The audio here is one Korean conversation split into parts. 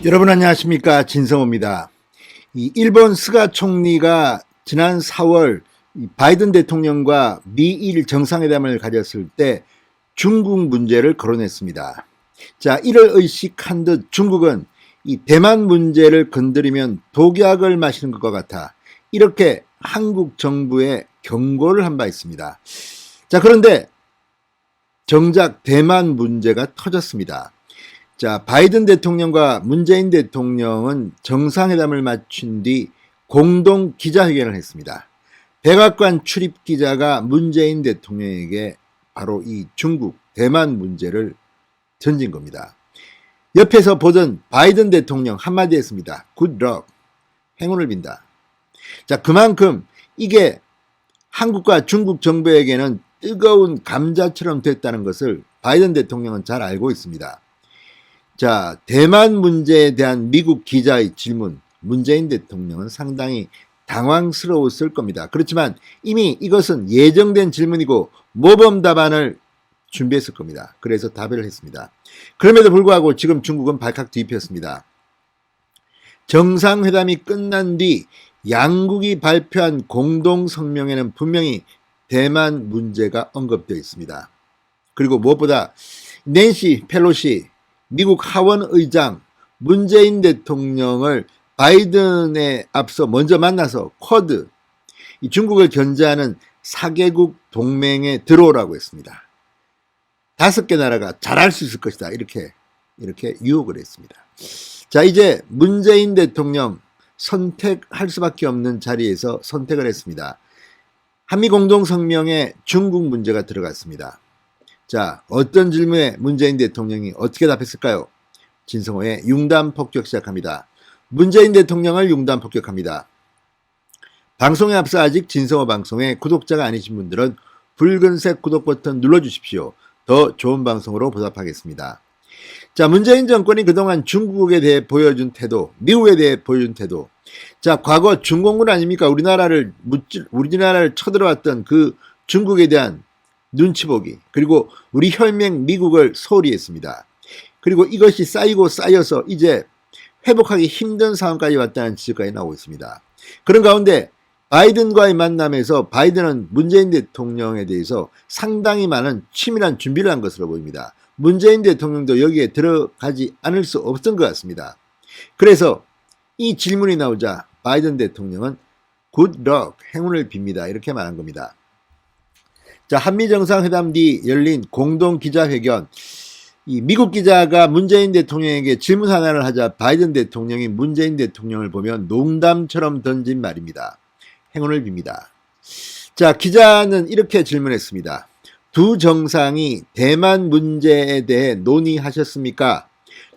여러분 안녕하십니까, 진성호입니다. 이 일본 스가 총리가 지난 4월 바이든 대통령과 미일 정상회담을 가졌을 때 중국 문제를 거론했습니다. 자, 이를 의식한 듯 중국은 이 대만 문제를 건드리면 독약을 마시는 것과 같아 이렇게 한국 정부에 경고를 한 바 있습니다. 자, 그런데 정작 대만 문제가 터졌습니다. 자, 바이든 대통령과 문재인 대통령은 정상회담을 마친 뒤 공동 기자회견을 했습니다. 백악관 출입 기자가 문재인 대통령에게 바로 이 중국, 대만 문제를 던진 겁니다. 옆에서 보던 바이든 대통령 한마디 했습니다. Good luck. 행운을 빈다. 자, 그만큼 이게 한국과 중국 정부에게는 뜨거운 감자처럼 됐다는 것을 바이든 대통령은 잘 알고 있습니다. 자, 대만 문제에 대한 미국 기자의 질문, 문재인 대통령은 상당히 당황스러웠을 겁니다. 그렇지만 이미 이것은 예정된 질문이고 모범 답안을 준비했을 겁니다. 그래서 답을 했습니다. 그럼에도 불구하고 지금 중국은 발칵 뒤집혔습니다. 정상회담이 끝난 뒤 양국이 발표한 공동 성명에는 분명히 대만 문제가 언급되어 있습니다. 그리고 무엇보다 낸시 펠로시 미국 하원 의장 문재인 대통령을 바이든에 앞서 먼저 만나서 쿼드, 이 중국을 견제하는 4개국 동맹에 들어오라고 했습니다. 5개 나라가 잘할 수 있을 것이다. 이렇게 유혹을 했습니다. 자, 이제 문재인 대통령 선택할 수밖에 없는 자리에서 선택을 했습니다. 한미 공동성명에 중국 문제가 들어갔습니다. 자, 어떤 질문에 문재인 대통령이 어떻게 답했을까요? 진성호의 융단 폭격 시작합니다. 문재인 대통령을 융단 폭격합니다. 방송에 앞서 아직 진성호 방송의 구독자가 아니신 분들은 붉은색 구독 버튼 눌러주십시오. 더 좋은 방송으로 보답하겠습니다. 자, 문재인 정권이 그동안 중국에 대해 보여준 태도, 미국에 대해 보여준 태도. 자, 과거 중공군 아닙니까? 우리나라를 쳐들어왔던 그 중국에 대한 눈치 보기, 그리고 우리 혈맹 미국을 소홀히 했습니다. 그리고 이것이 쌓이고 쌓여서 이제 회복하기 힘든 상황까지 왔다는 지적까지 나오고 있습니다. 그런 가운데 바이든과의 만남에서 바이든은 문재인 대통령에 대해서 상당히 많은 치밀한 준비를 한 것으로 보입니다. 문재인 대통령도 여기에 들어가지 않을 수 없던 것 같습니다. 그래서 이 질문이 나오자 바이든 대통령은 good luck, 행운을 빕니다. 이렇게 말한 겁니다. 자, 한미정상회담 뒤 열린 공동 기자회견. 이 미국 기자가 문재인 대통령에게 질문 하나를 하자 바이든 대통령이 문재인 대통령을 보면 농담처럼 던진 말입니다. 행운을 빕니다. 자, 기자는 이렇게 질문했습니다. 두 정상이 대만 문제에 대해 논의하셨습니까?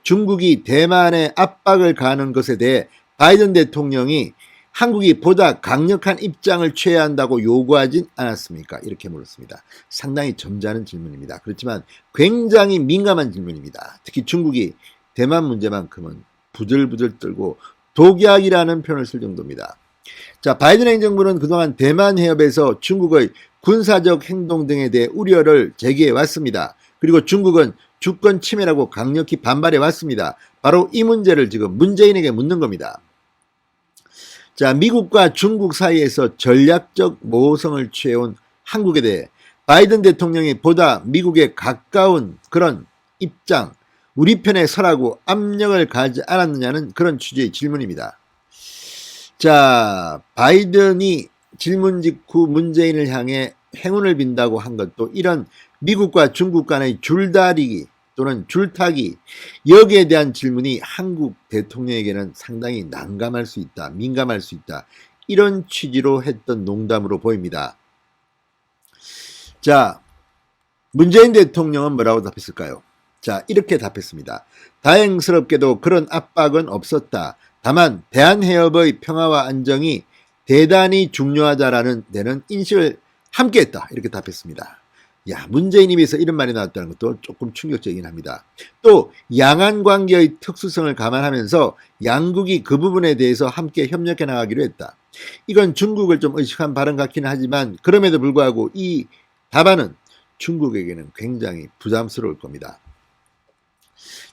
중국이 대만에 압박을 가하는 것에 대해 바이든 대통령이 한국이 보다 강력한 입장을 취해야 한다고 요구하진 않았습니까? 이렇게 물었습니다. 상당히 점잖은 질문입니다. 그렇지만 굉장히 민감한 질문입니다. 특히 중국이 대만 문제만큼은 부들부들 떨고 독약이라는 표현을 쓸 정도입니다. 자, 바이든 행정부는 그동안 대만 해협에서 중국의 군사적 행동 등에 대해 우려를 제기해 왔습니다. 그리고 중국은 주권 침해라고 강력히 반발해 왔습니다. 바로 이 문제를 지금 문재인에게 묻는 겁니다. 자, 미국과 중국 사이에서 전략적 모호성을 취해온 한국에 대해 바이든 대통령이 보다 미국에 가까운 그런 입장, 우리 편에 서라고 압력을 가하지 않았느냐는 그런 취지의 질문입니다. 자, 바이든이 질문 직후 문재인을 향해 행운을 빈다고 한 것도 이런 미국과 중국 간의 줄다리기 또는 줄타기, 여기에 대한 질문이 한국 대통령에게는 상당히 난감할 수 있다, 민감할 수 있다, 이런 취지로 했던 농담으로 보입니다. 자, 문재인 대통령은 뭐라고 답했을까요? 자, 이렇게 답했습니다. 다행스럽게도 그런 압박은 없었다. 다만 대한해협의 평화와 안정이 대단히 중요하다라는 데는 인식을 함께했다. 이렇게 답했습니다. 야, 문재인 입에서 이런 말이 나왔다는 것도 조금 충격적이긴 합니다. 또 양안 관계의 특수성을 감안하면서 양국이 그 부분에 대해서 함께 협력해 나가기로 했다. 이건 중국을 좀 의식한 발언 같기는 하지만 그럼에도 불구하고 이 답안은 중국에게는 굉장히 부담스러울 겁니다.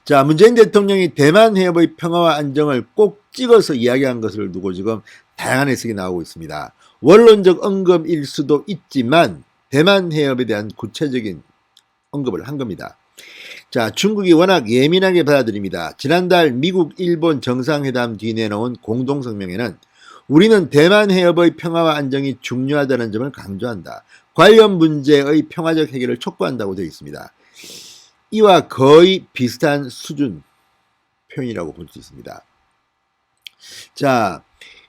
자, 문재인 대통령이 대만 해협의 평화와 안정을 꼭 찍어서 이야기한 것을 두고 지금 다양한 해석이 나오고 있습니다. 원론적 언급일 수도 있지만 대만 해협에 대한 구체적인 언급을 한 겁니다. 자, 중국이 워낙 예민하게 받아들입니다. 지난달 미국, 일본 정상회담 뒤 내놓은 공동성명에는 우리는 대만 해협의 평화와 안정이 중요하다는 점을 강조한다. 관련 문제의 평화적 해결을 촉구한다고 되어 있습니다. 이와 거의 비슷한 수준 표현이라고 볼 수 있습니다. 자,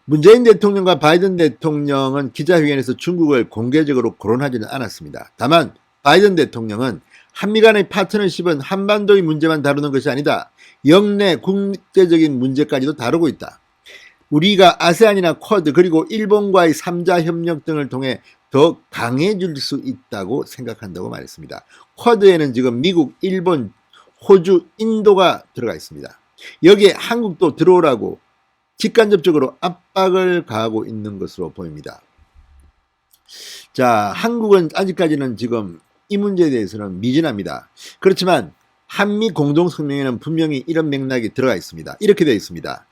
문재인 대통령과 바이든 대통령은 기자회견에서 중국을 공개적으로 거론하지는 않았습니다. 다만 바이든 대통령은 한미 간의 파트너십은 한반도의 문제만 다루는 것이 아니다. 영내 국제적인 문제까지도 다루고 있다. 우리가 아세안이나 쿼드 그리고 일본과의 3자 협력 등을 통해 더 강해질 수 있다고 생각한다고 말했습니다. 쿼드에는 지금 미국, 일본, 호주, 인도가 들어가 있습니다. 여기에 한국도 들어오라고 직간접적으로 압박을 가하고 있는 것으로 보입니다. 자, 한국은 아직까지는 지금 이 문제에 대해서는 미진합니다. 그렇지만 한미 공동성명에는 분명히 이런 맥락이 들어가 있습니다. 이렇게 되어 있습니다.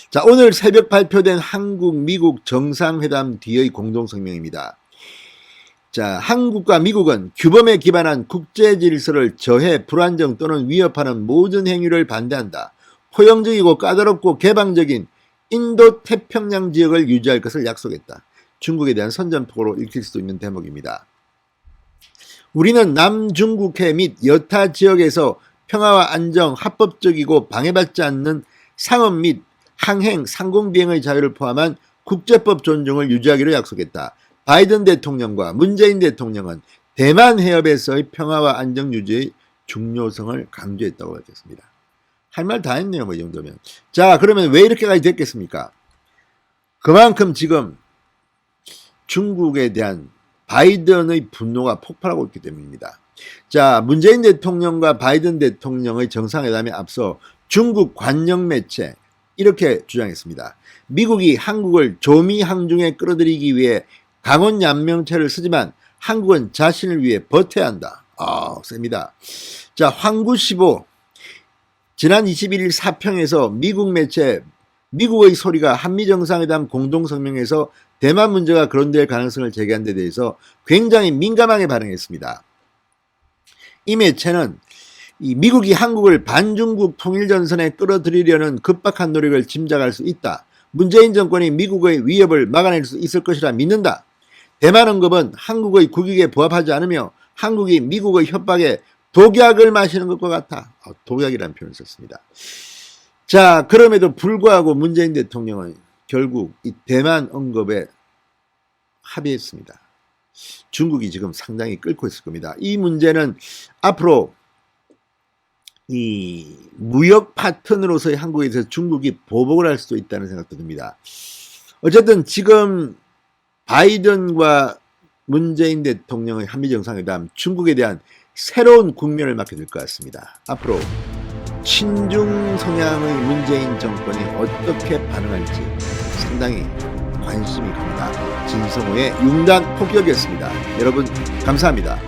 자, 오늘 새벽 발표된 한국, 미국 정상회담 뒤의 공동성명입니다. 자, 한국과 미국은 규범에 기반한 국제 질서를 저해, 불안정 또는 위협하는 모든 행위를 반대한다. 포용적이고 까다롭고 개방적인 인도 태평양 지역을 유지할 것을 약속했다. 중국에 대한 선전포고로 읽힐 수도 있는 대목입니다. 우리는 남중국해 및 여타 지역에서 평화와 안정, 합법적이고 방해받지 않는 상업 및 항행, 상공비행의 자유를 포함한 국제법 존중을 유지하기로 약속했다. 바이든 대통령과 문재인 대통령은 대만 해협에서의 평화와 안정 유지의 중요성을 강조했다고 밝혔습니다. 할 말 다 했네요, 뭐 이 정도면. 자, 그러면 왜 이렇게까지 됐겠습니까? 그만큼 지금 중국에 대한 바이든의 분노가 폭발하고 있기 때문입니다. 자, 문재인 대통령과 바이든 대통령의 정상회담에 앞서 중국 관영 매체 이렇게 주장했습니다. 미국이 한국을 조미항중에 끌어들이기 위해 강원 얀명체를 쓰지만 한국은 자신을 위해 버텨야 한다. 셉니다. 자, 황구시보 지난 21일 사평에서 미국 매체 미국의 소리가 한미정상회담 공동성명에서 대만 문제가 거론될 가능성을 제기한 데 대해서 굉장히 민감하게 반응했습니다. 이 매체는 미국이 한국을 반중국 통일전선에 끌어들이려는 급박한 노력을 짐작할 수 있다. 문재인 정권이 미국의 위협을 막아낼 수 있을 것이라 믿는다. 대만 언급은 한국의 국익에 부합하지 않으며 한국이 미국의 협박에 독약을 마시는 것과 같아. 독약이라는 표현을 썼습니다. 자, 그럼에도 불구하고 문재인 대통령은 결국 이 대만 언급에 합의했습니다. 중국이 지금 상당히 끓고 있을 겁니다. 이 문제는 앞으로 이 무역 파트너로서의 한국에 대해서 중국이 보복을 할 수도 있다는 생각도 듭니다. 어쨌든 지금 바이든과 문재인 대통령의 한미정상회담 중국에 대한 새로운 국면을 맞게 될 것 같습니다. 앞으로 친중 성향의 문재인 정권이 어떻게 반응할지 상당히 관심이 갑니다. 진성호의 융단 폭격이었습니다. 여러분 감사합니다.